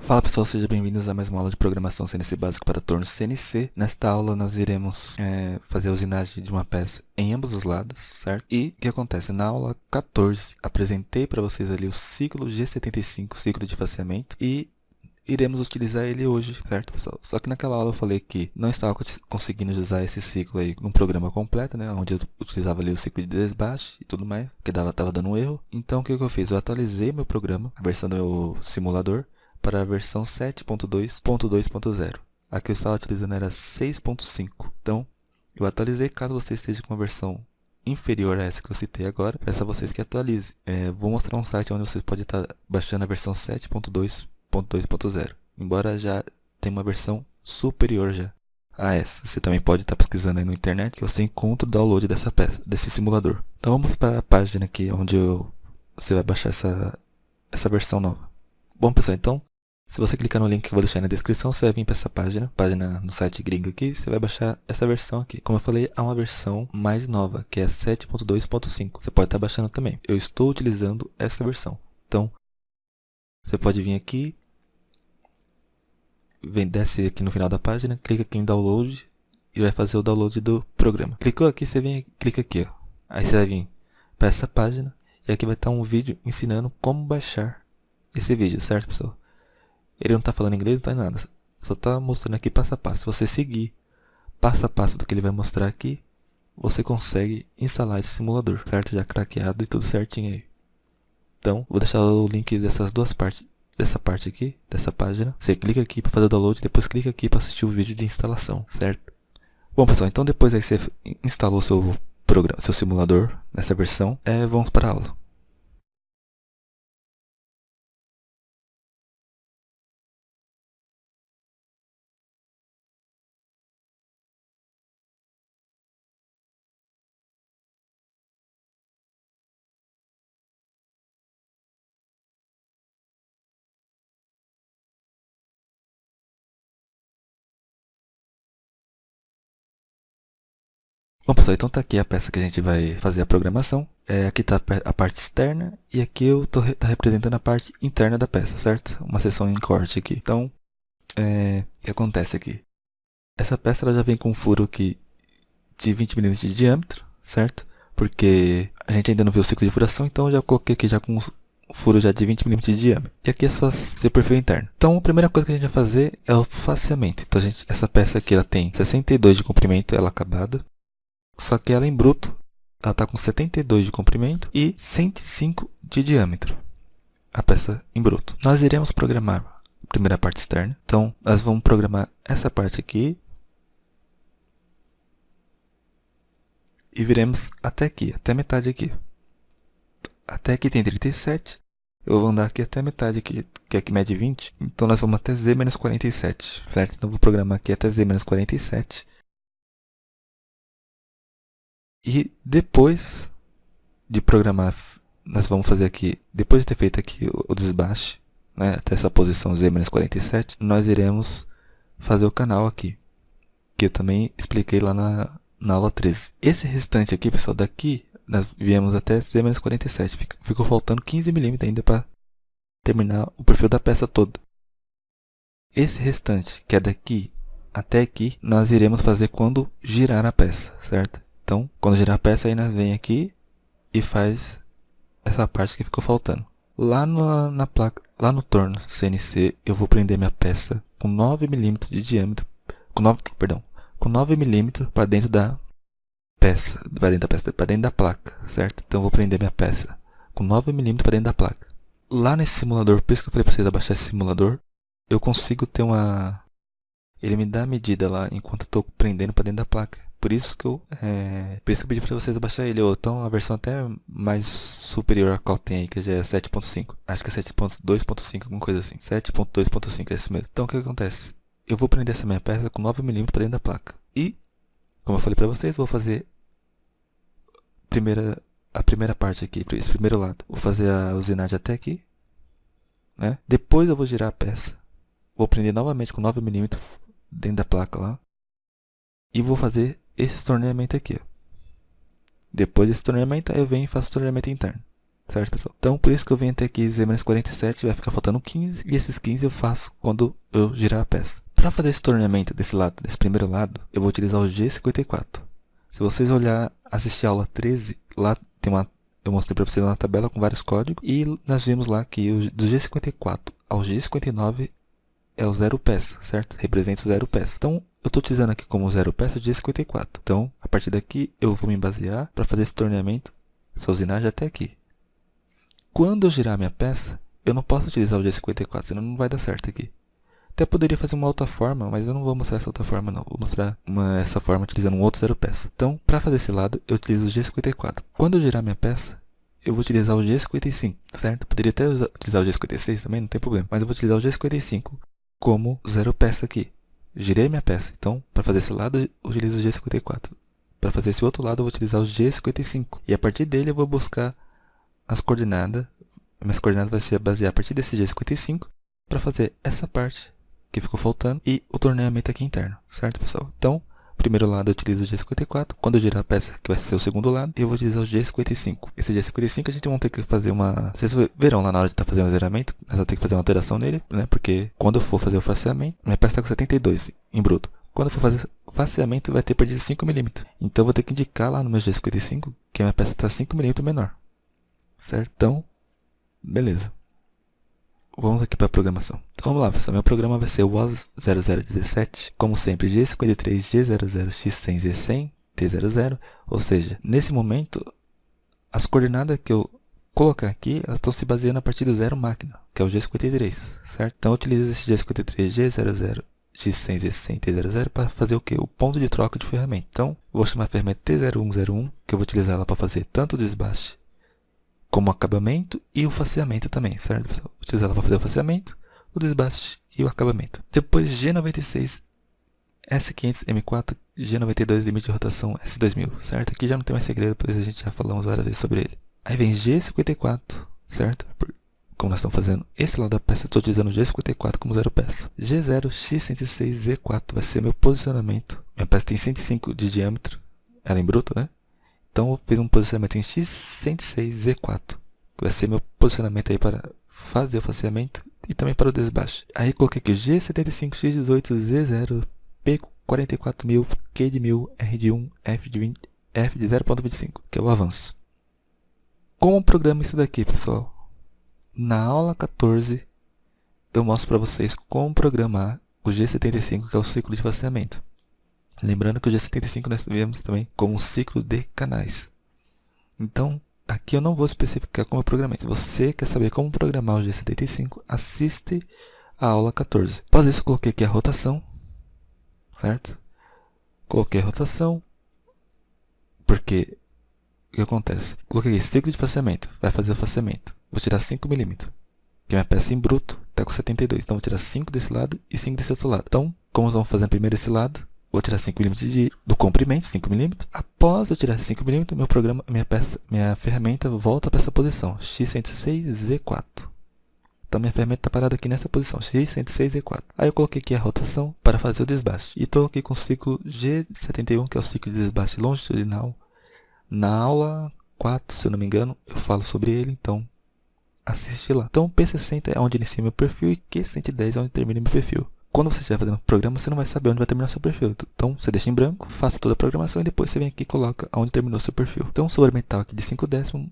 Fala pessoal, sejam bem-vindos a mais uma aula de programação CNC básico para torno CNC. Nesta aula nós iremos fazer a usinagem de uma peça em ambos os lados, certo? E o que acontece? Na aula 14 apresentei para vocês ali o ciclo G75, ciclo de faseamento, e iremos utilizar ele hoje, certo pessoal? Só que naquela aula eu falei que não estava conseguindo usar esse ciclo aí num programa completo, né? Onde eu utilizava ali o ciclo de desbaste e tudo mais, porque estava dando um erro. Então o que eu fiz? Eu atualizei meu programa, a versão do meu simulador, para a versão 7.2.2.0. A que eu estava utilizando era 6.5. Então, eu atualizei. Caso você esteja com uma versão inferior a essa que eu citei agora, peço a vocês que atualizem. Vou mostrar um site onde vocês podem estar baixando a versão 7.2.2.0. Embora já tenha uma versão superior já a essa. Você também pode estar pesquisando aí na internet que você encontra o download dessa peça, desse simulador. Então vamos para a página aqui onde você vai baixar essa versão nova. Bom pessoal, então se você clicar no link que eu vou deixar na descrição, você vai vir para essa página no site gringo aqui, você vai baixar essa versão aqui. Como eu falei, há uma versão mais nova, que é 7.2.5. Você pode estar baixando também. Eu estou utilizando essa versão. Então, você pode vir aqui, desce aqui no final da página, clica aqui em download e vai fazer o download do programa. Clicou aqui, você vem, clica aqui, ó. Aí você vai vir para essa página e aqui vai estar um vídeo ensinando como baixar esse vídeo, certo pessoal? Ele não está falando inglês, não está em nada. Só está mostrando aqui passo a passo. Se você seguir passo a passo do que ele vai mostrar aqui, você consegue instalar esse simulador, certo? Já craqueado e tudo certinho aí. Então, vou deixar o link dessas duas partes, dessa parte aqui, dessa página. Você clica aqui para fazer o download, depois clica aqui para assistir o vídeo de instalação, certo? Bom pessoal, então depois aí que você instalou seu programa, seu simulador nessa versão, vamos para a aula. Bom pessoal, então tá aqui a peça que a gente vai fazer a programação. Aqui está a parte externa e aqui eu estou representando a parte interna da peça, certo? Uma seção em corte aqui. Então, o que acontece aqui? Essa peça ela já vem com um furo aqui de 20 mm de diâmetro, certo? Porque a gente ainda não viu o ciclo de furação, então eu já coloquei aqui já com um furo já de 20 mm de diâmetro. E aqui é só seu perfil interno. Então a primeira coisa que a gente vai fazer é o faseamento. Então essa peça aqui ela tem 62 de comprimento, ela acabada. Só que ela em bruto, ela está com 72 de comprimento e 105 de diâmetro. A peça em bruto. Nós iremos programar a primeira parte externa. Então, nós vamos programar essa parte aqui. E viremos até aqui, até metade aqui. Até aqui tem 37. Eu vou andar aqui até a metade aqui, que aqui mede 20. Então, nós vamos até Z menos 47, certo? Então, eu vou programar aqui até Z menos 47. E depois de programar, nós vamos fazer aqui, depois de ter feito aqui o desbaste, né, até essa posição Z menos 47, nós iremos fazer o canal aqui, que eu também expliquei lá na aula 13. Esse restante aqui, pessoal, daqui nós viemos até Z menos 47, ficou faltando 15 mm ainda para terminar o perfil da peça toda. Esse restante, que é daqui até aqui, nós iremos fazer quando girar a peça, certo? Então, quando girar a peça, aí nós vem aqui e faz essa parte que ficou faltando. Lá na placa, lá no torno CNC, eu vou prender minha peça com 9 mm de diâmetro, com 9 mm para dentro da peça, para dentro da placa, certo? Então eu vou prender minha peça com 9 mm para dentro da placa. Lá nesse simulador, por isso que eu falei para vocês abaixar esse simulador, eu consigo ter uma... Ele me dá a medida lá enquanto eu estou prendendo para dentro da placa. Por isso que eu pedi para vocês abaixar ele. Ou então a versão até mais superior a qual tem aí, que já é 7.5. Acho que é 7.2.5, alguma coisa assim. 7.2.5, é isso mesmo. Então o que acontece? Eu vou prender essa minha peça com 9 mm para dentro da placa. E, como eu falei para vocês, vou fazer a primeira parte aqui, esse primeiro lado. Vou fazer a usinagem até aqui, né? Depois eu vou girar a peça. Vou prender novamente com 9 mm dentro da placa lá. E vou fazer esse torneamento aqui, ó. Depois desse torneamento, aí eu venho e faço o torneamento interno. Certo, pessoal? Então, por isso que eu venho até aqui Z-47, vai ficar faltando 15, e esses 15 eu faço quando eu girar a peça. Para fazer esse torneamento desse lado, desse primeiro lado, eu vou utilizar o G54. Se vocês olhar, assistir a aula 13, lá tem eu mostrei para vocês uma tabela com vários códigos, e nós vimos lá que do G54 ao G59 é o 0 peça, certo? Representa o 0 peça. Então, eu estou utilizando aqui como 0 peça o G54. Então, a partir daqui, eu vou me basear para fazer esse torneamento, essa usinagem até aqui. Quando eu girar minha peça, eu não posso utilizar o G54, senão não vai dar certo aqui. Até poderia fazer uma outra forma, mas eu não vou mostrar essa outra forma não. Vou mostrar essa forma utilizando um outro 0 peça. Então, para fazer esse lado, eu utilizo o G54. Quando eu girar minha peça, eu vou utilizar o G55, certo? Poderia até utilizar o G56 também, não tem problema. Mas eu vou utilizar o G55 como 0 peça aqui. Girei minha peça. Então, para fazer esse lado, eu utilizo o G54. Para fazer esse outro lado, eu vou utilizar o G55. E a partir dele, eu vou buscar as coordenadas. Minhas coordenadas vai ser basear a partir desse G55 para fazer essa parte que ficou faltando e o torneamento aqui interno, certo, pessoal? Então, primeiro lado eu utilizo o G54, quando eu girar a peça, que vai ser o segundo lado, eu vou utilizar o G55. Esse G55 a gente vai ter que fazer uma... Vocês verão lá na hora de estar fazendo o zeramento, nós vamos ter que fazer uma alteração nele, né? Porque quando eu for fazer o faceamento, minha peça está com 72 em bruto. Quando eu for fazer o faceamento, vai ter perdido 5 mm. Então, eu vou ter que indicar lá no meu G55 que a minha peça está 5 mm menor, certo? Então, beleza. Vamos aqui para a programação. Então vamos lá, pessoal. Meu programa vai ser o WOS0017, como sempre, G53, G00, X100, Z100, T00. Ou seja, nesse momento, as coordenadas que eu colocar aqui, elas estão se baseando a partir do zero máquina, que é o G53, certo? Então eu utilizo esse G53, G00, X100, Z100, T00 para fazer o que? O ponto de troca de ferramenta. Então, eu vou chamar a ferramenta T0101, que eu vou utilizar ela para fazer tanto o desbaste como acabamento e o faceamento também, certo, pessoal? Vou utilizar ela para fazer o faceamento, o desbaste e o acabamento. Depois G96, S500, M4, G92, limite de rotação, S2000, certo? Aqui já não tem mais segredo, pois a gente já falamos várias vezes sobre ele. Aí vem G54, certo? Como nós estamos fazendo esse lado da peça, estou utilizando o G54 como 0 peça. G0, X106, Z4 vai ser meu posicionamento. Minha peça tem 105 de diâmetro, ela em bruto, né? Então eu fiz um posicionamento em X106Z4, que vai ser meu posicionamento aí para fazer o faceamento e também para o desbaste. Aí coloquei aqui G75, X18, Z0, P44000, Q de 1000, R de 1, F de 20, F de 0.25, que é o avanço. Como programa isso daqui, pessoal? Na aula 14 eu mostro para vocês como programar o G75, que é o ciclo de faceamento. Lembrando que o G75 nós vemos também como um ciclo de canais. Então, aqui eu não vou especificar como eu programei. Se você quer saber como programar o G75, assiste a aula 14. Após isso, coloquei aqui a rotação, certo? Coloquei a rotação, porque o que acontece? Coloquei aqui ciclo de faceamento, vai fazer o faceamento. Vou tirar 5 mm, que minha peça em bruto está com 72. Então, vou tirar 5 desse lado e 5 desse outro lado. Então, como nós vamos fazer primeiro esse lado, vou tirar 5 mm do comprimento, 5 mm. Após eu tirar 5 mm, meu programa, minha ferramenta volta para essa posição, X106Z4. Então minha ferramenta está parada aqui nessa posição, X106Z4. Aí eu coloquei aqui a rotação para fazer o desbaste. E estou aqui com o ciclo G71, que é o ciclo de desbaste longitudinal. Na aula 4, se eu não me engano, eu falo sobre ele, então assiste lá. Então P60 é onde inicia meu perfil e Q110 é onde termina meu perfil. Quando você estiver fazendo o programa, você não vai saber onde vai terminar o seu perfil. Então, você deixa em branco, faça toda a programação e depois você vem aqui e coloca onde terminou o seu perfil. Então, sobremental aqui de 5 décimos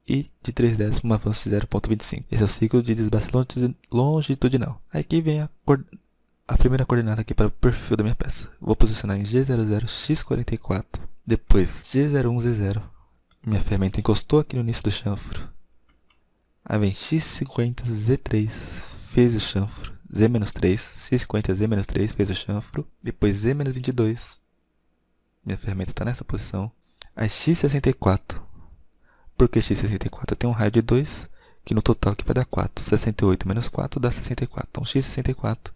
e de 3 décimos, um avanço de 0.25. Esse é o ciclo de desbaste longitudinal. Aí aqui vem a primeira coordenada aqui para o perfil da minha peça. Vou posicionar em G00, X44, depois G01, Z0. Minha ferramenta encostou aqui no início do chanfro. Aí vem X50, Z3, fez o chanfro. Z-3, X50, Z-3, fez o chanfro. Depois Z-22. Minha ferramenta está nessa posição. Aí X64. Por que X64? Eu tenho um raio de 2, que no total aqui vai dar 4. 68 menos 4 dá 64. Então X64.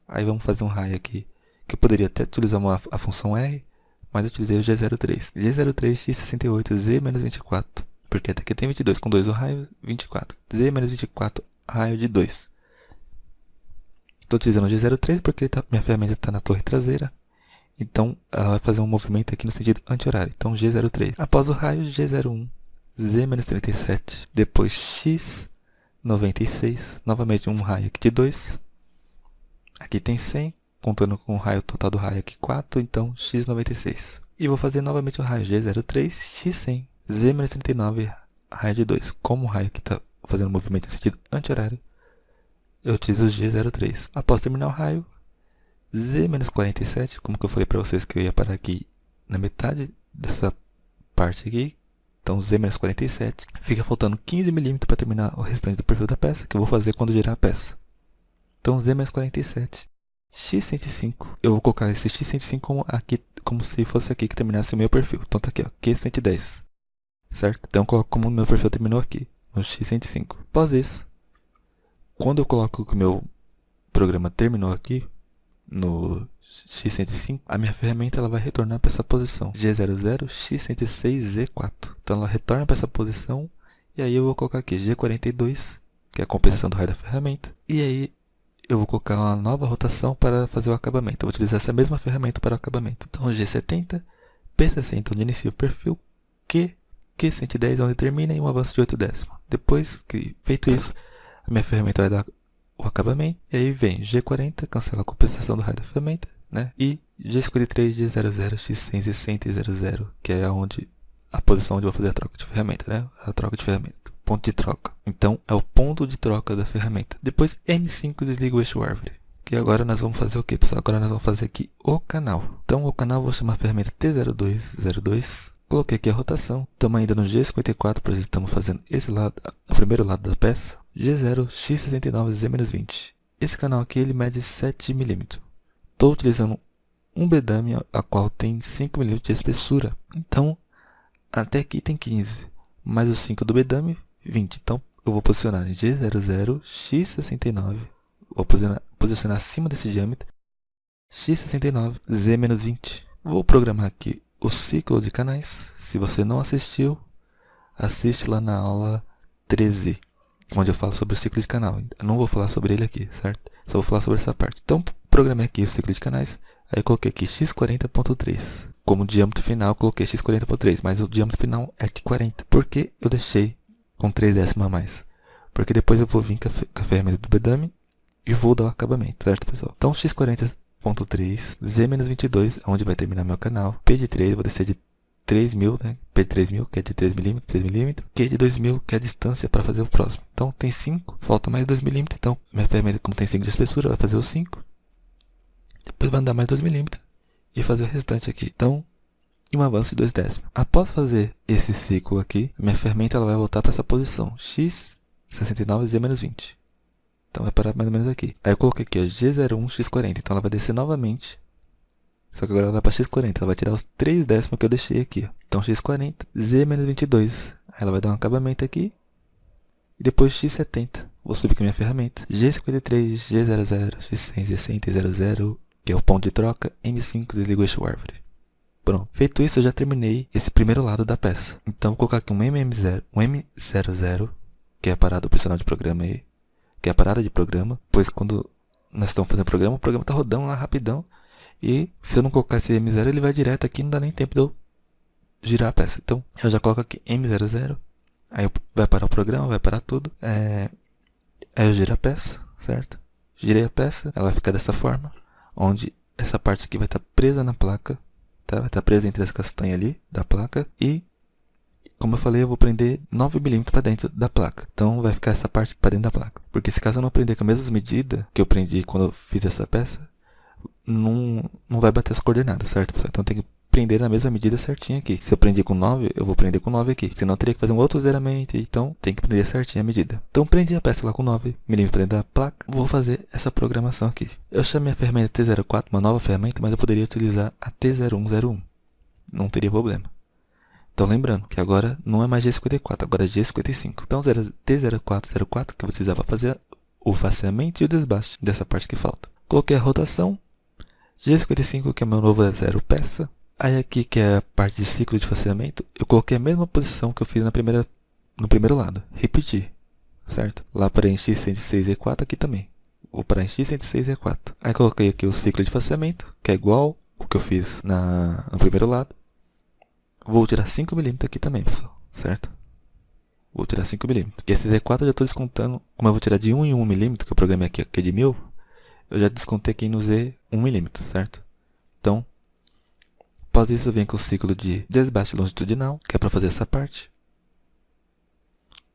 Aí vamos fazer um raio aqui, que eu poderia até utilizar a função R, mas eu utilizei o G03. G03, X68, Z-24. Porque até aqui tem 22, com 2 o raio, 24. Z-24, raio de 2. Estou utilizando o G03 porque minha ferramenta está na torre traseira. Então, ela vai fazer um movimento aqui no sentido anti-horário. Então, G03. Após o raio, G01. Z-37, depois X96, novamente um raio aqui de 2, aqui tem 100, contando com o raio total do raio aqui 4, então X96. E vou fazer novamente o raio G03, X100, Z-39, raio de 2. Como o raio aqui está fazendo movimento em sentido anti-horário, eu utilizo o G03. Após terminar o raio, Z-47, como que eu falei para vocês que eu ia parar aqui na metade dessa parte aqui, então Z-47, fica faltando 15 mm para terminar o restante do perfil da peça, que eu vou fazer quando girar a peça. Então Z-47, X105, eu vou colocar esse X105 como se fosse aqui que terminasse o meu perfil. Então tá aqui, ó, Q110, certo? Então eu coloco como o meu perfil terminou aqui, no X105. Após isso, quando eu coloco que o meu programa terminou aqui, no X105, a minha ferramenta ela vai retornar para essa posição G00, X106, Z4. Então ela retorna para essa posição e aí eu vou colocar aqui G42, que é a compensação do raio da ferramenta. E aí eu vou colocar uma nova rotação para fazer o acabamento. Eu vou utilizar essa mesma ferramenta para o acabamento. Então G70, P60 onde inicia o perfil, Q110 onde termina e um avanço de 8 décimos. Depois que feito isso, a minha ferramenta vai dar o acabamento, e aí vem G40, cancela a compensação do raio da ferramenta, né? E G53, G00, X100, Z100 e 00, que é a posição onde eu vou fazer a troca de ferramenta, né? A troca de ferramenta, ponto de troca. Então, é o ponto de troca da ferramenta. Depois, M5 desliga o eixo árvore. Que agora nós vamos fazer o que, pessoal? Agora nós vamos fazer aqui o canal. Então, o canal eu vou chamar a ferramenta T0202. Coloquei aqui a rotação. Estamos ainda no G54, pois estamos fazendo esse lado, o primeiro lado da peça. G0, X69, Z-20. Esse canal aqui ele mede 7 mm. Estou utilizando um bedame a qual tem 5 mm de espessura. Então, até aqui tem 15. Mais os 5 do bedame, 20. Então, eu vou posicionar G00, X69. Vou posicionar acima desse diâmetro. X69, Z-20. Vou programar aqui o ciclo de canais. Se você não assistiu, assiste lá na aula 13. Onde eu falo sobre o ciclo de canal. Eu não vou falar sobre ele aqui, certo? Só vou falar sobre essa parte. Então, programei aqui o ciclo de canais. Aí eu coloquei aqui x40.3. Como diâmetro final, eu coloquei x40.3. Mas o diâmetro final é de 40. Por que eu deixei com 3 décimos a mais? Porque depois eu vou vir com a ferramenta do bedame e vou dar o acabamento, certo, pessoal? Então, x40.3, Z-22, onde vai terminar meu canal. P de 3, eu vou descer de 3.000, né? P de 3.000, que é de 3 mm, 3 mm. Q de 2.000, que é a distância para fazer o próximo. Então, tem 5, falta mais 2 mm. Então, minha ferramenta, como tem 5 de espessura, vai fazer os 5. Depois vai andar mais 2 mm e fazer o restante aqui. Então, e um avanço de 2 décimos. Após fazer esse ciclo aqui, minha ferramenta ela vai voltar para essa posição. X69, Z-20. Então, vai parar mais ou menos aqui. Aí eu coloquei aqui, ó, G01, X40. Então, ela vai descer novamente. Só que agora ela vai para X40, ela vai tirar os 3 décimos que eu deixei aqui, ó. Então X40, Z-22. Aí ela vai dar um acabamento aqui. E depois X70. Vou subir com a minha ferramenta. G53, G00, X100, Z100 e 00, que é o ponto de troca. M5, desligo o eixo árvore. Pronto. Feito isso, eu já terminei esse primeiro lado da peça. Então vou colocar aqui um M00, que é a parada opcional de programa aí. Que é a parada de programa. Pois quando nós estamos fazendo o programa está rodando lá rapidão. E se eu não colocar esse M0, ele vai direto aqui, não dá nem tempo de eu girar a peça. Então, eu já coloco aqui M00. Aí vai parar o programa, vai parar tudo. Aí eu giro a peça, certo? Girei a peça, ela vai ficar dessa forma. Onde essa parte aqui vai estar presa na placa. Tá? Vai estar presa entre as castanhas ali da placa. E, como eu falei, eu vou prender 9 mm para dentro da placa. Então, vai ficar essa parte para dentro da placa. Porque se caso eu não prender com as mesmas medidas que eu prendi quando eu fiz essa peça, não vai bater as coordenadas, certo, pessoal? Então tem que prender na mesma medida certinha aqui. Se eu prendi com 9, eu vou prender com 9 aqui. Senão eu teria que fazer um outro zeramento, então tem que prender certinho a medida. Então prendi a peça lá com 9 mm para dentro da placa. Vou fazer essa programação aqui. Eu chamei a ferramenta T04, uma nova ferramenta, mas eu poderia utilizar a T0101. Não teria problema. Então lembrando que agora não é mais G54, agora é G55. Então T0404 que eu vou utilizar para fazer o faceamento e o desbaste dessa parte que falta. Coloquei a rotação, G55 que é meu novo 0 peça. Aí aqui que é a parte de ciclo de faceamento, eu coloquei a mesma posição que eu fiz no primeiro lado, repetir, certo? Lá para em X106 E4 aqui também, vou para em X106 E4. Aí coloquei aqui o ciclo de faceamento, que é igual o que eu fiz no primeiro lado. Vou tirar 5 mm aqui também, pessoal, certo? vou tirar 5 milímetros. E esse Z4 eu já estou descontando, como eu vou tirar de 1 em 1 milímetro, que eu programei aqui, que é de 1000, eu já descontei aqui no Z 1 milímetro, certo? Então, após isso eu venho com o ciclo de desbaste longitudinal, que é para fazer essa parte.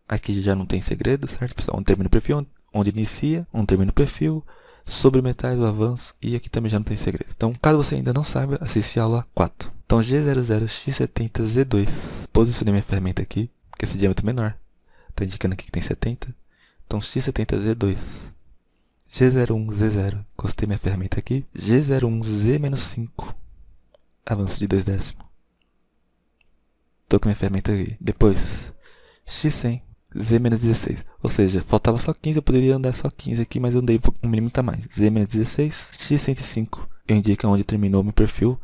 Aqui já não tem segredo, certo, pessoal? Onde termina o perfil, onde inicia, onde termina o perfil, sobre metais, o avanço, e aqui também já não tem segredo. Então, caso você ainda não saiba, assiste a aula 4. Então, G00X70Z2. Posicionei minha ferramenta aqui, porque esse diâmetro é menor. Está indicando aqui que tem 70. Então, X70Z2. G01Z0. Encostei minha ferramenta aqui. G01Z-5. Avanço de 2 décimos. Estou com minha ferramenta aqui. Depois, X100. Z-16, ou seja, faltava só 15, eu poderia andar só 15 aqui, mas eu andei 1 milímetro a mais. Z-16, X105, eu indico onde terminou meu perfil,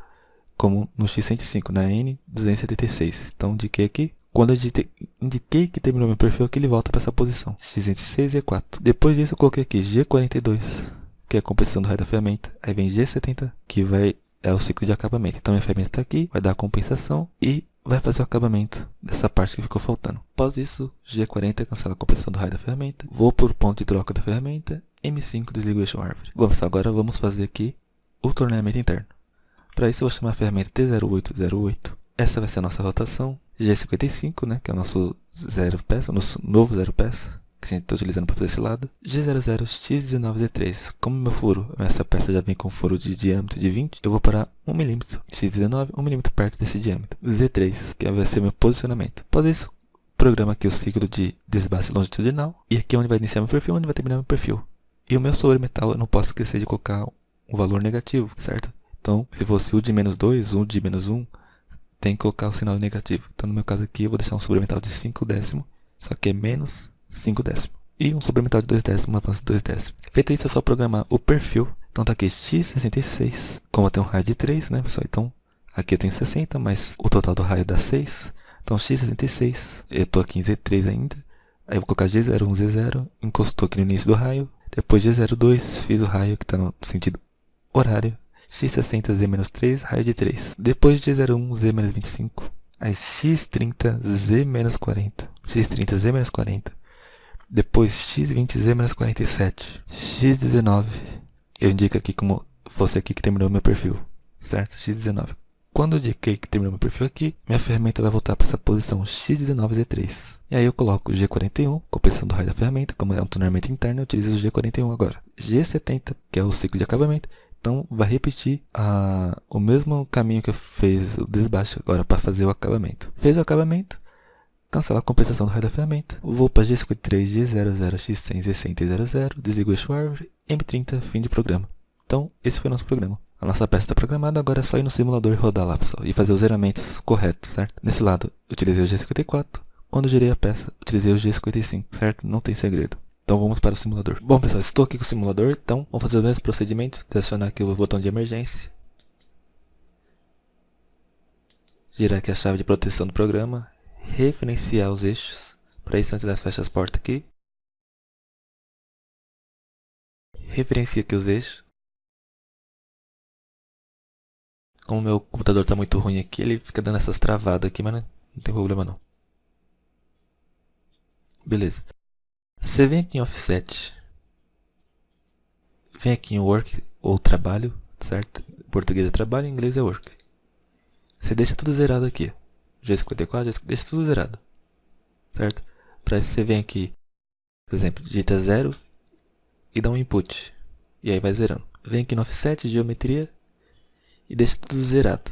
como no X105, na N276. Então, indiquei aqui. Quando eu indiquei que terminou meu perfil aqui, ele volta para essa posição, X106 e E4. Depois disso, eu coloquei aqui G42, que é a compensação do raio da ferramenta. Aí vem G70, que é o ciclo de acabamento. Então, minha ferramenta está aqui, vai dar a compensação e vai fazer o acabamento dessa parte que ficou faltando. Após isso, G40 cancela a compensação do raio da ferramenta. Vou para o ponto de troca da ferramenta. M5 desligo o eixo árvore. Bom, pessoal, agora vamos fazer aqui o torneamento interno. Para isso, eu vou chamar a ferramenta T0808. Essa vai ser a nossa rotação. G55, né, que é o nosso zero peça, o nosso novo zero peça, que a gente está utilizando para fazer esse lado. G00X19Z3. Como meu furo, essa peça já vem com furo de diâmetro de 20, eu vou parar 1 milímetro. X19, 1 milímetro perto desse diâmetro. Z3, que vai ser meu posicionamento. Após isso, programa aqui o ciclo de desbaste longitudinal. E aqui é onde vai iniciar meu perfil, onde vai terminar meu perfil. E o meu sobremetal, eu não posso esquecer de colocar um valor negativo, certo? Então, se fosse U de menos 2, U de menos 1, tem que colocar o sinal negativo. Então, no meu caso aqui, eu vou deixar um sobremetal de 5 décimos, só que é menos 5 décimos. E um sobremetal de 2 décimos, um avanço de 2 décimos. Feito isso, é só programar o perfil. Então, tá aqui X66. Como eu tenho um raio de 3, né, pessoal? Então, aqui eu tenho 60, mas o total do raio dá 6. Então, X66. Eu tô aqui em Z3 ainda. Aí eu vou colocar G01, Z0. Encostou aqui no início do raio. Depois G02, fiz o raio que está no sentido horário. X60, Z-3, raio de 3. Depois G01, Z-25. Aí X30, Z-40. X30, Z-40. Depois X20, Z-47. X19. Eu indico aqui como fosse aqui que terminou meu perfil. Certo? X19. Quando eu indiquei que terminou meu perfil aqui, minha ferramenta vai voltar para essa posição X19Z3. E aí eu coloco o G41, compensação do raio da ferramenta. Como é um torneamento interno, eu utilizo o G41 agora. G70, que é o ciclo de acabamento. Então, vai repetir o mesmo caminho que eu fiz o desbaste agora para fazer o acabamento. Fez o acabamento, cancela a compensação do raio da ferramenta. Vou para G53, G00, X100, Z100 e Z00, desligo o eixo árvore, M30, fim de programa. Então, esse foi o nosso programa. A nossa peça está programada, agora é só ir no simulador e rodar lá, pessoal, e fazer os zeramentos corretos, certo? Nesse lado, utilizei o G54. Quando girei a peça, utilizei o G55, certo? Não tem segredo. Então vamos para o simulador. Bom, pessoal, estou aqui com o simulador, então vamos fazer os mesmos procedimentos. Acionar aqui o botão de emergência. Girar aqui a chave de proteção do programa. Referenciar os eixos. Para isso, antes das fecha as portas aqui. Referencia aqui os eixos. Como o meu computador está muito ruim aqui, ele fica dando essas travadas aqui, mas não tem problema não. Beleza. Você vem aqui em Offset. Vem aqui em Work ou Trabalho, certo? Em português é trabalho, em inglês é Work. Você deixa tudo zerado aqui. G54, deixa tudo zerado. Certo? Para isso você vem aqui, por exemplo, digita 0 e dá um input. E aí vai zerando. Vem aqui no Offset, Geometria e deixa tudo zerado.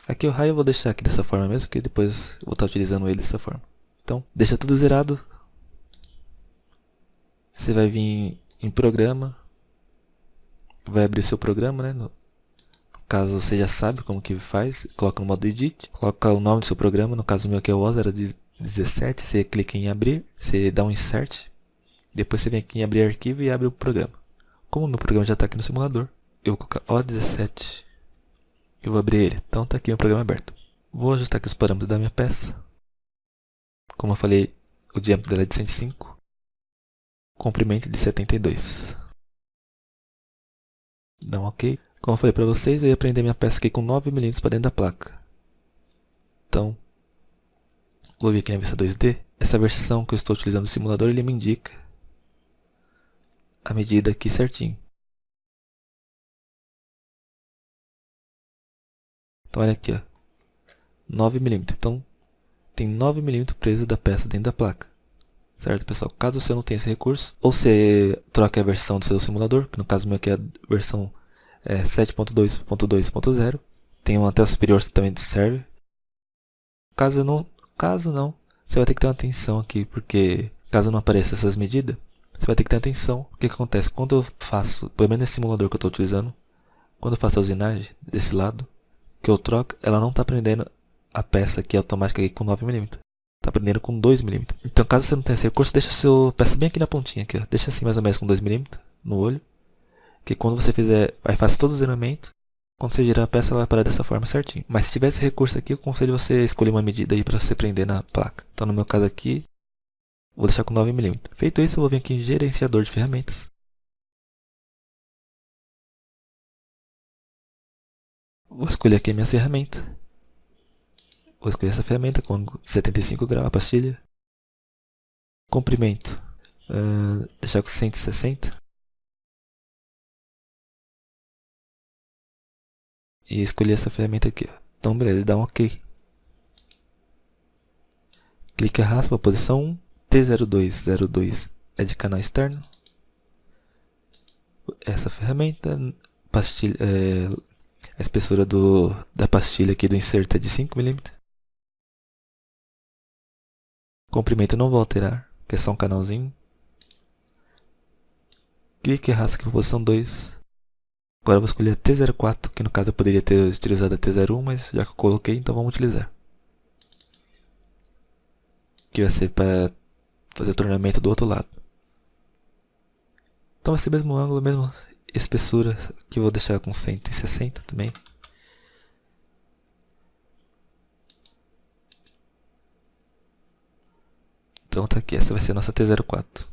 Aqui o raio eu vou deixar aqui dessa forma mesmo, porque depois eu vou estar utilizando ele dessa forma. Então, deixa tudo zerado. Você vai vir em Programa. Vai abrir seu programa, né? No caso você já sabe como que faz. Coloca no modo Edit. Coloca o nome do seu programa. No caso meu aqui é o O017. Você clica em Abrir. Você dá um Insert. Depois você vem aqui em Abrir Arquivo e abre o programa. Como o meu programa já está aqui no simulador, eu vou colocar O17. Eu vou abrir ele. Então está aqui o programa aberto. Vou ajustar aqui os parâmetros da minha peça. Como eu falei, o diâmetro dela é de 105. Comprimento de 72. Dá um OK. Como eu falei para vocês, eu ia prender minha peça aqui com 9 mm para dentro da placa. Então, Vou vir aqui na vista 2D. Essa versão que eu estou utilizando do simulador, ele me indica a medida aqui certinho. Então olha aqui, ó, 9 mm. Então tem 9 mm preso da peça dentro da placa. Certo, pessoal? Caso você não tenha esse recurso, ou você troque a versão do seu simulador, que no caso meu aqui é a versão 7.2.2.0. Tem uma tela superior que também serve. Caso não, você vai ter que ter uma atenção aqui, porque caso não apareça essas medidas, você vai ter que ter atenção. O que acontece? Quando eu faço, pelo menos nesse simulador que eu estou utilizando, quando eu faço a usinagem desse lado, que eu troco, ela não está prendendo a peça aqui automática aqui com 9 mm. Está prendendo com 2 mm. Então caso você não tenha esse recurso, deixa a sua peça bem aqui na pontinha, aqui, ó. Deixa assim mais ou menos com 2 mm no olho. Que quando você fizer, aí faz todo o zenamento. Quando você girar a peça, ela vai parar dessa forma certinho. Mas se tiver esse recurso aqui, eu aconselho você a escolher uma medida aí para você prender na placa. Então no meu caso aqui, vou deixar com 9 mm. Feito isso, eu vou vir aqui em gerenciador de ferramentas. Vou escolher aqui a minha ferramenta. Vou escolher essa ferramenta com 75 graus a pastilha. Comprimento, deixar com 160. E escolher essa ferramenta aqui, ó. Então beleza, dá um OK. Clique e arrasta para a posição 1. T0202 é de canal externo. Essa ferramenta, pastilha, a espessura da pastilha aqui do inserto é de 5 mm. Comprimento não vou alterar, que é só um canalzinho. Clique e arrasta aqui para a posição 2. Agora eu vou escolher a T04, que no caso eu poderia ter utilizado a T01, mas já que eu coloquei, então vamos utilizar. Que vai ser para fazer o torneamento do outro lado. Então vai ser o mesmo ângulo, mesma espessura, que eu vou deixar com 160 também. Então tá aqui, essa vai ser a nossa T04.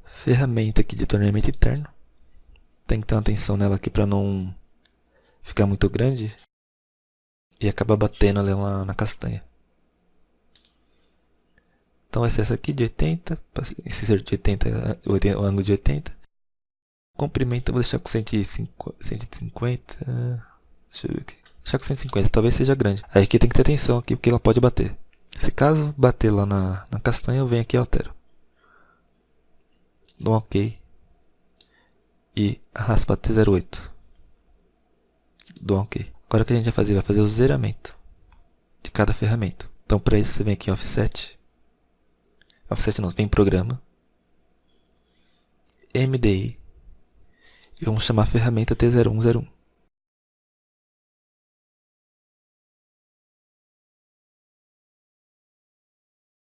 Ferramenta aqui de torneamento interno. Tem que ter uma atenção nela aqui para não ficar muito grande e acabar batendo ali na castanha. Então vai ser essa aqui de 80, esse ser de 80, o ângulo de 80. Comprimento eu vou deixar com 150, deixa eu ver aqui. Deixar com 150, talvez seja grande. Aí aqui tem que ter atenção aqui, porque ela pode bater. Se caso bater lá na castanha, eu venho aqui e altero. Dou um OK. E arrasto para T08. Dou um OK. Agora o que a gente vai fazer? Vai fazer o zeramento de cada ferramenta. Então para isso você vem aqui em Offset. Offset não, vem em Programa. MDI. E vamos chamar a ferramenta T0101.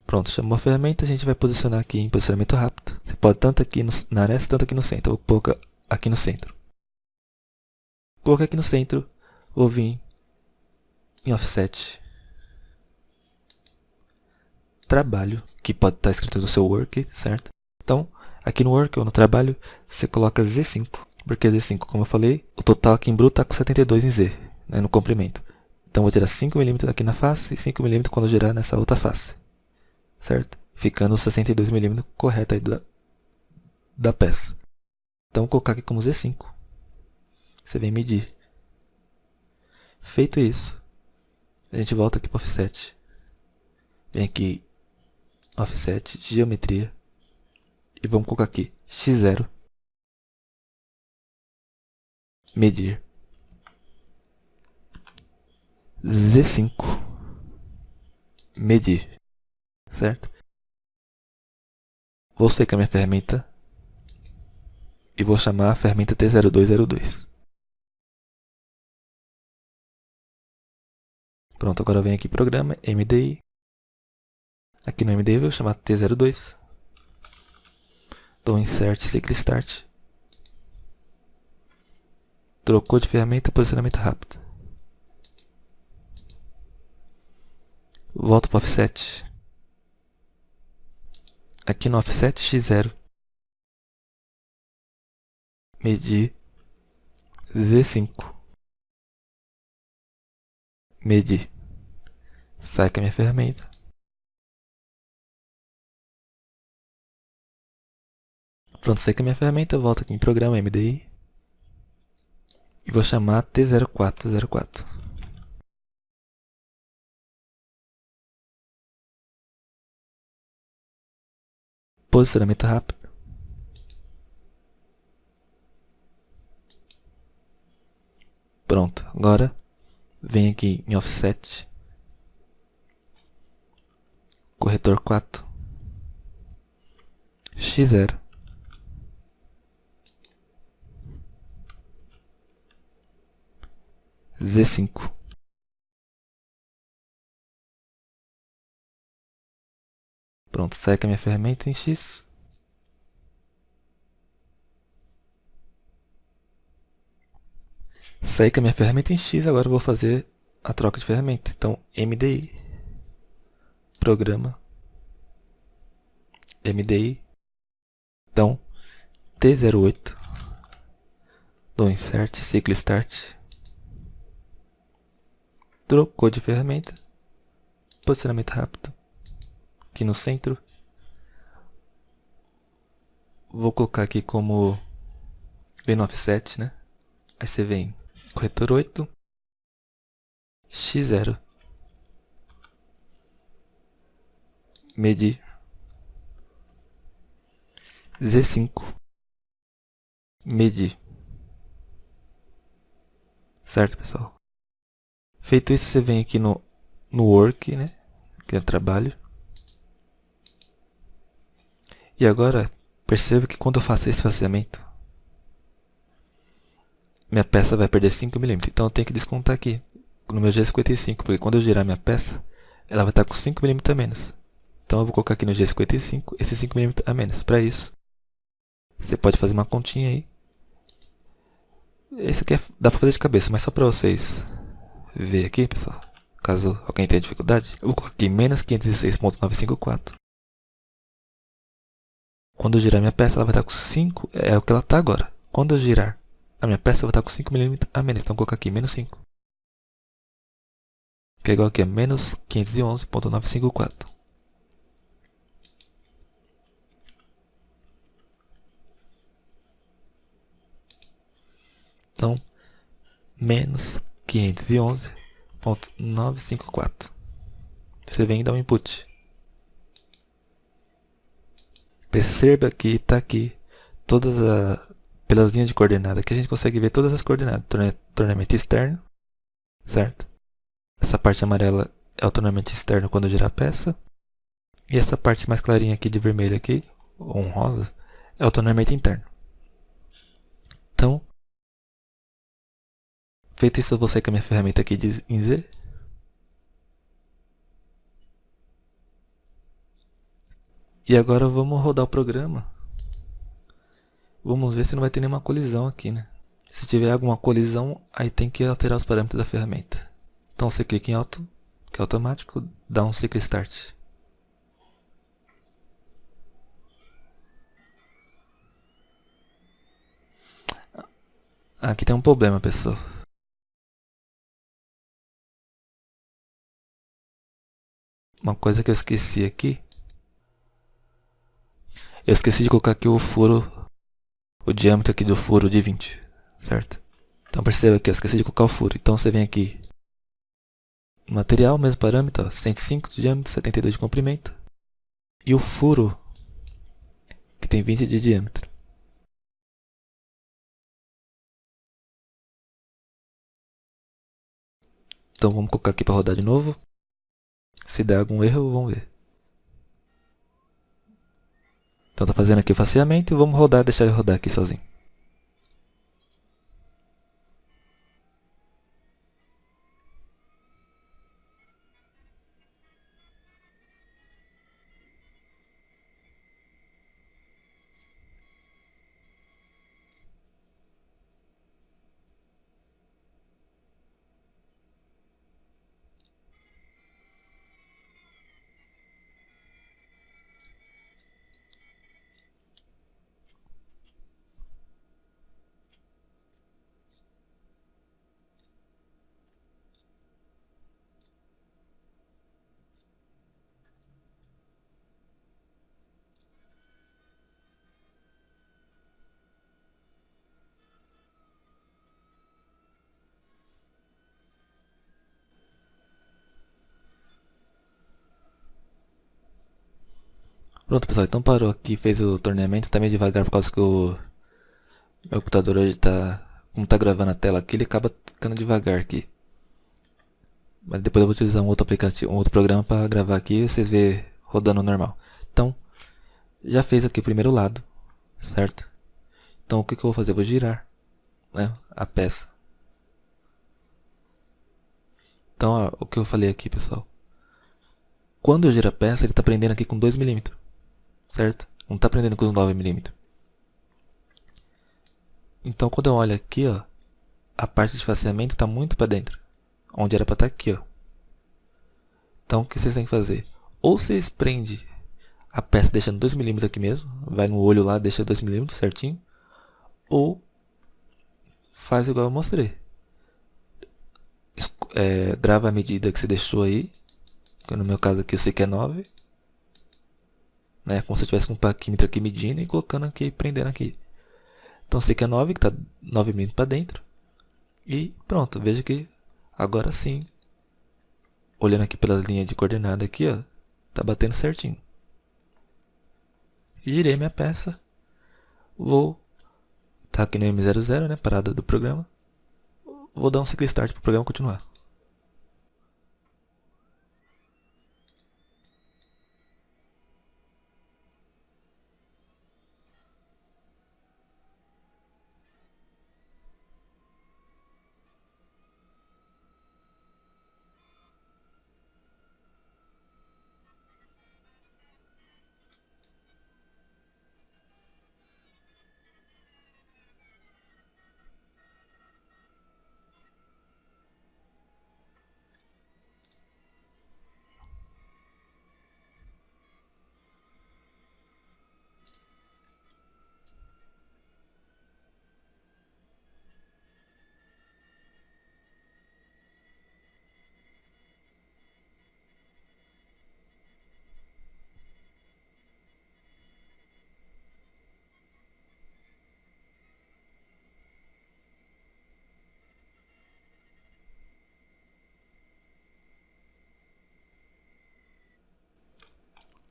Pronto, chamou a ferramenta, a gente vai posicionar aqui em posicionamento rápido. Você pode tanto aqui na aresta, tanto aqui no centro. Eu vou colocar aqui no centro. Coloquei aqui no centro, vou vir em Offset. Trabalho, que pode estar escrito no seu Work, certo? Então, aqui no Work ou no Trabalho, você coloca Z5. Porque Z5, como eu falei, o total aqui em bruto está com 72 em Z, né, no comprimento. Então, vou tirar 5 mm aqui na face e 5 mm quando eu girar nessa outra face. Certo? Ficando os 62 mm correto aí da peça. Então vou colocar aqui como Z5. Você vem medir. Feito isso, a gente volta aqui para o Offset. Vem aqui, Offset, Geometria. E vamos colocar aqui X0. Medir. Z5. Medir. Certo? Vou secar minha ferramenta e vou chamar a ferramenta T0202. Pronto, agora vem aqui Programa, MDI. Aqui no MDI eu vou chamar T02. Dou Insert, Cycle Start. Trocou de ferramenta, posicionamento rápido. Volto para o Offset. Aqui no Offset X0. Medir Z5. medir. Sai com a minha ferramenta. Pronto, sai com a minha ferramenta, eu volto aqui em programa MDI. E vou chamar T0404. Posicionamento rápido. Pronto, agora vem aqui em Offset. Corretor 4. X0. Z5. Pronto, sai com a minha ferramenta em X. Saí com a minha ferramenta em X, agora eu vou fazer a troca de ferramenta. Então, MDI, programa, MDI, então, T08, dou insert, ciclo start, trocou de ferramenta, posicionamento rápido, aqui no centro, vou colocar aqui como, vem no offset, né? Aí você vem, corretor 8, X0, medir, Z5, medir. Certo, pessoal? Feito isso, você vem aqui no Work, né? Que é trabalho. E agora, perceba que quando eu faço esse faseamento, minha peça vai perder 5 milímetros. Então eu tenho que descontar aqui, no meu G55, porque quando eu girar minha peça, ela vai estar com 5 milímetros a menos. Então eu vou colocar aqui no G55 esses 5 milímetros a menos. Para isso, você pode fazer uma continha aí. Esse aqui dá para fazer de cabeça, mas só para vocês verem aqui, pessoal. Caso alguém tenha dificuldade, eu vou colocar aqui menos 506.954. Quando eu girar minha peça, ela vai estar com 5, é o que ela está agora. Quando eu girar a minha peça, vai estar com 5 milímetros a menos. Então eu vou colocar aqui menos 5. Que é igual aqui a menos 511.954. Então, menos 511.954. Você vem e dá um input. Perceba que está aqui pelas linhas de coordenada que a gente consegue ver todas as coordenadas. Tornamento externo, certo? Essa parte amarela é o tornamento externo quando girar a peça. E essa parte mais clarinha aqui de vermelho aqui, ou um rosa, é o tornamento interno. Então, feito isso, eu vou sair com a minha ferramenta aqui em Z. E agora vamos rodar o programa. Vamos ver se não vai ter nenhuma colisão aqui, né? Se tiver alguma colisão, aí tem que alterar os parâmetros da ferramenta. Então você clica em Auto, que é automático, dá um Ciclo Start. Aqui tem um problema, pessoal. Uma coisa que eu esqueci aqui. Eu esqueci de colocar aqui o furo, o diâmetro aqui do furo de 20, certo? Então perceba que eu esqueci de colocar o furo. Então você vem aqui, material, mesmo parâmetro, ó, 105 de diâmetro, 72 de comprimento. E o furo, que tem 20 de diâmetro. Então vamos colocar aqui para rodar de novo. Se der algum erro, vamos ver. Então tá fazendo aqui o faseamento e vamos rodar, deixar ele rodar aqui sozinho. Pronto, pessoal, então parou aqui, fez o torneamento, tá meio devagar por causa que o meu computador hoje tá, como tá gravando a tela aqui, ele acaba ficando devagar aqui. Mas depois eu vou utilizar um outro aplicativo, um outro programa para gravar aqui e vocês verem rodando normal. Então, já fez aqui o primeiro lado, certo? Então o que eu vou fazer? Eu vou girar, né, a peça. Então, ó, o que eu falei aqui, pessoal. Quando eu giro a peça, ele está prendendo aqui com 2 mm, certo? Não está prendendo com os 9 mm. Então, quando eu olho aqui, ó, a parte de faceamento está muito para dentro, onde era para estar aqui, ó. Então, o que vocês têm que fazer? Ou vocês prendem a peça deixando 2 mm aqui mesmo, vai no olho lá, deixa 2 mm certinho, ou faz igual eu mostrei. Grava a medida que você deixou aí, que no meu caso aqui eu sei que é 9, né? Como se eu tivesse com um paquímetro aqui medindo e colocando aqui, prendendo aqui. Então eu sei que é 9, que está 9 mm para dentro. E pronto, veja que agora sim, olhando aqui pelas linhas de coordenada aqui, ó, tá batendo certinho. Girei minha peça, vou tá aqui no M00, né, parada do programa. Vou dar um cycle start para o programa continuar.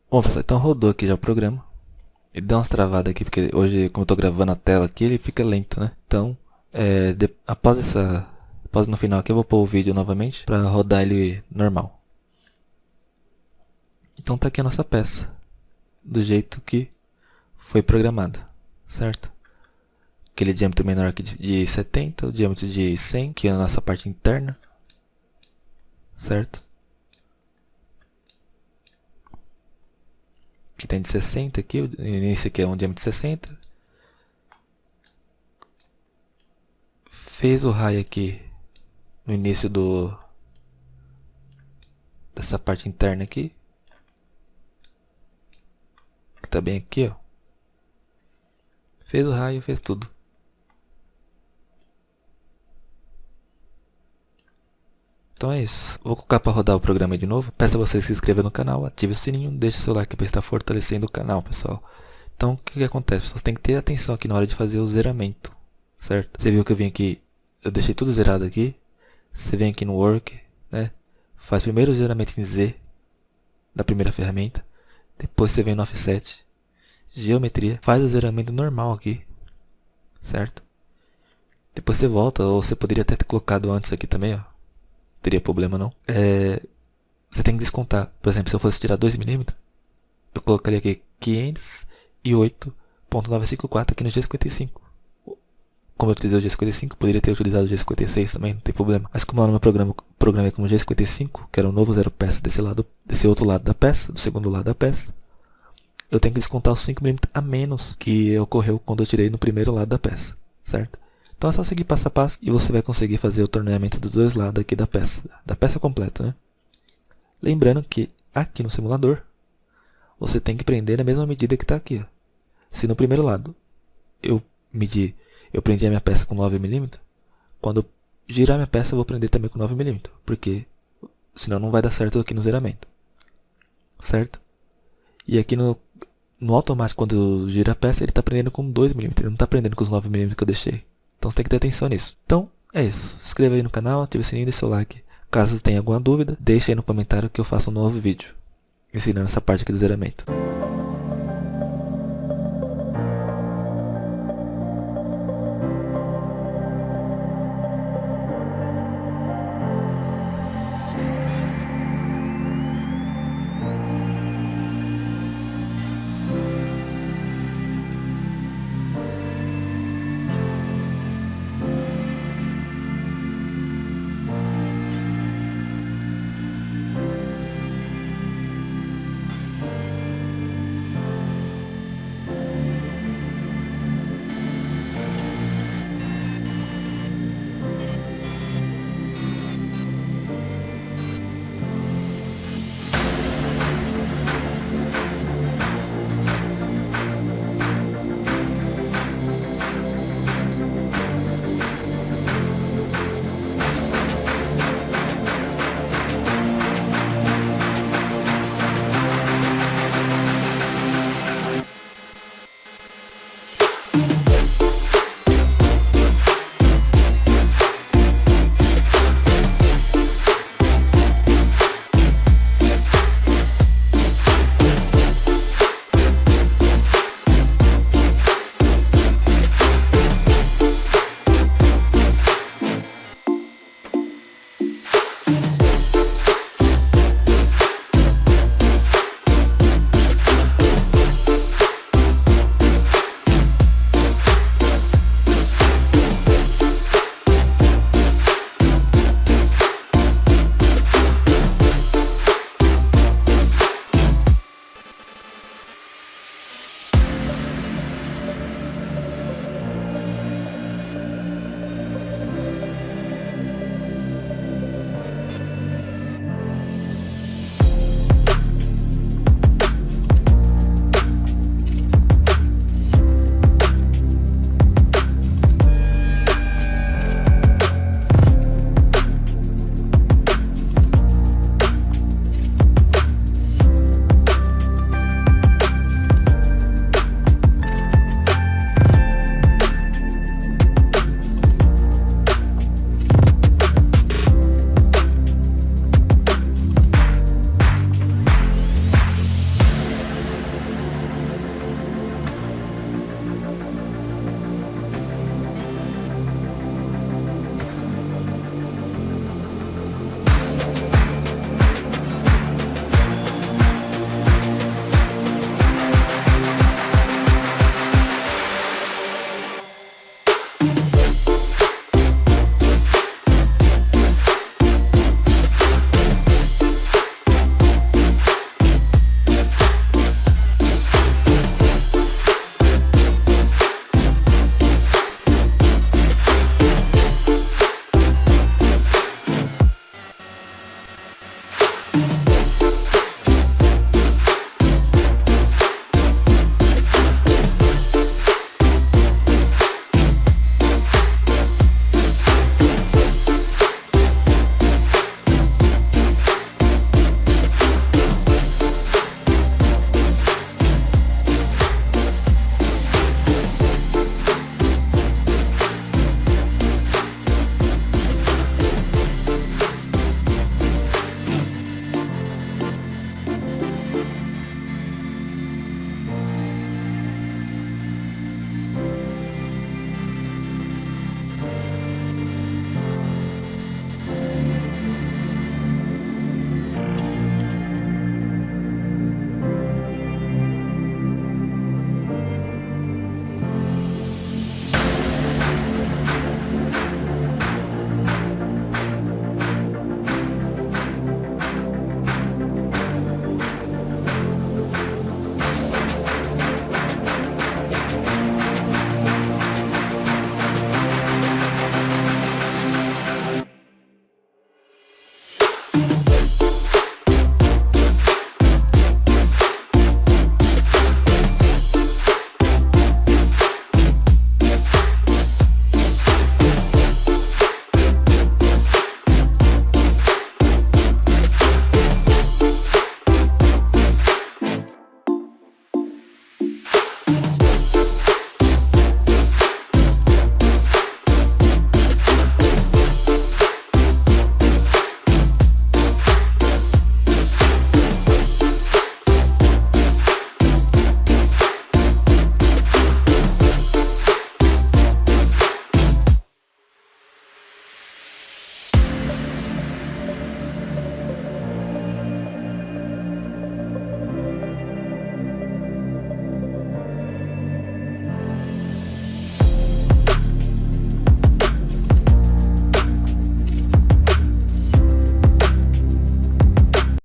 Bom, pessoal, então rodou aqui já o programa. Ele deu umas travadas aqui, porque hoje, como eu tô gravando a tela aqui, ele fica lento, né? Então, após no final aqui, eu vou pôr o vídeo novamente para rodar ele normal. Então tá aqui a nossa peça, do jeito que foi programada, certo? Aquele diâmetro menor aqui de 70, o diâmetro de 100, que é a nossa parte interna, certo? Que tem de 60 aqui, o início aqui é um diâmetro de 60. Fez o raio aqui no início dessa parte interna aqui, que tá bem aqui, ó. Fez o raio, fez tudo. Então é isso. Vou colocar para rodar o programa de novo. Peço a vocês se inscrevam no canal, ative o sininho, deixe seu like para estar fortalecendo o canal, pessoal. Então o que acontece? Vocês têm que ter atenção aqui na hora de fazer o zeramento, certo? Você viu que eu vim aqui, eu deixei tudo zerado aqui. Você vem aqui no Work, né? Faz primeiro o zeramento em Z da primeira ferramenta. Depois você vem no Offset, Geometria, faz o zeramento normal aqui, certo? Depois você volta, ou você poderia até ter colocado antes aqui também, ó. Teria problema não. Você tem que descontar. Por exemplo, se eu fosse tirar 2 mm, eu colocaria aqui 508.954 aqui no G55. Como eu utilizei o G55, poderia ter utilizado o G56 também, não tem problema. Mas como lá no meu programa programei como G55, que era um novo zero peça desse outro lado da peça, do segundo lado da peça, eu tenho que descontar os 5 mm a menos que ocorreu quando eu tirei no primeiro lado da peça, certo? Então é só seguir passo a passo e você vai conseguir fazer o torneamento dos dois lados aqui da peça completa, né? Lembrando que aqui no simulador, você tem que prender na mesma medida que está aqui, ó. Se no primeiro lado eu prendi a minha peça com 9 mm, quando eu girar minha peça eu vou prender também com 9 mm, porque senão não vai dar certo aqui no zeramento, certo? E aqui no automático, quando eu giro a peça, ele está prendendo com 2 mm, ele não está prendendo com os 9 mm que eu deixei. Então você tem que ter atenção nisso. Então é isso, se inscreva aí no canal, ative o sininho e deixe seu like. Caso tenha alguma dúvida, deixe aí no comentário que eu faço um novo vídeo ensinando essa parte aqui do zeramento.